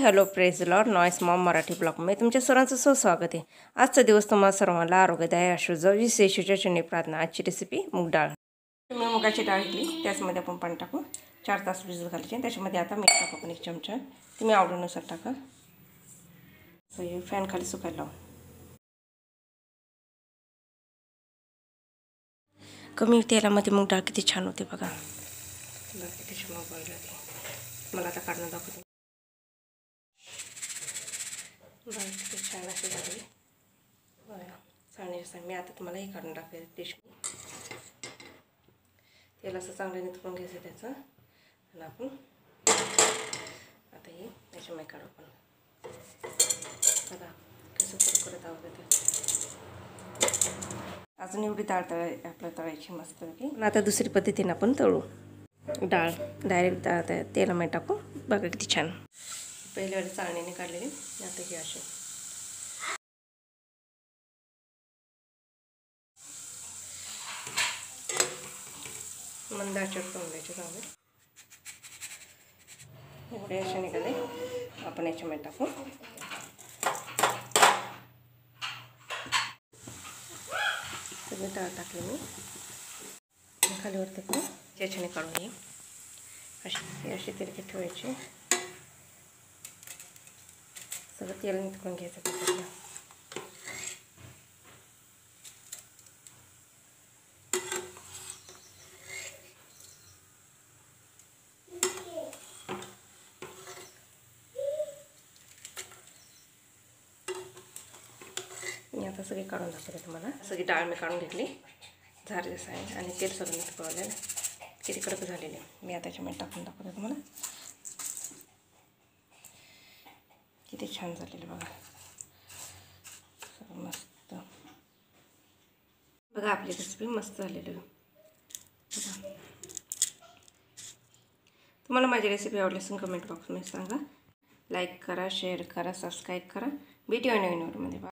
Hello praise Lord noise Maugham Marathi ब्लॉगमध्ये तुमच्या सर्वांचं स्वागत आहे। आजचा दिवस तुम्हाला सर्वांना आरोग्यदायी असो। जवळीच येशूच्या चरणी प्रार्थना। आजची रेसिपी मूग डाळ। मी मुगाची डाळ घेतली, त्याचमध्ये आपण पाणी टाकू 4 तास भिजत घालायचे। त्याच्यामध्ये आता मीठ टाकू आपण 1 चमचा, तुम्ही आवडीनुसार टाका। फॅन खाली सुकायला लावू। कमी तेलामध्ये मूग डाळ किती छान होते बघा, किती छान बॉईल होते। मला आता काढून दाखवते। डाळ किती छान अशी झाली चाळणीच्या मी आता तुम्हाला हे काढून टाकते डिश। तेल असं चांगलं निथळून घ्यायचं त्याचं, आणि आपण आता हे त्याच्यामध्ये काढू आपण। बघा कसं कुरकुरीत आवडतं। अजून एवढी डाळ आपल्याला तळायची मस्त की। आता दुसरी पद्धतीने आपण तळू डाळ। डायरेक्ट तेलामध्ये टाकू, बघा किती छान। पहिल्या वेळेस चाळणीने काढलेली, आता ही अशी मंद आचेवर करून द्यायचे चांगले। एवढे असे निघाले, आपण याच्यामध्ये टाकू। सगळी डाळ टाकली मी, खालीवरती करून याच्याने काढून घे। अशी तिरकी ठेवायची, सगळं तेल निथळून घ्यायचं त्याच्यातलं। मी आता सगळी काढून दाखवते तुम्हाला। सगळी डाळ मी काढून घेतली, झारली आहे, आणि तेल सगळं निथळलेलं किती कडक झालेले। मी आता त्याच्यामध्ये टाकून दाखवते तुम्हाला, किती छान झालेलं बघा, सगळं मस्त। बघा आपली रेसिपी मस्त झालेली। तुम्हाला माझी रेसिपी आवडली असेल कमेंट बॉक्समध्ये सांगा। लाईक करा, शेअर करा, सबस्क्राईब करा। भेटूया नवीन व्हिडिओमध्ये।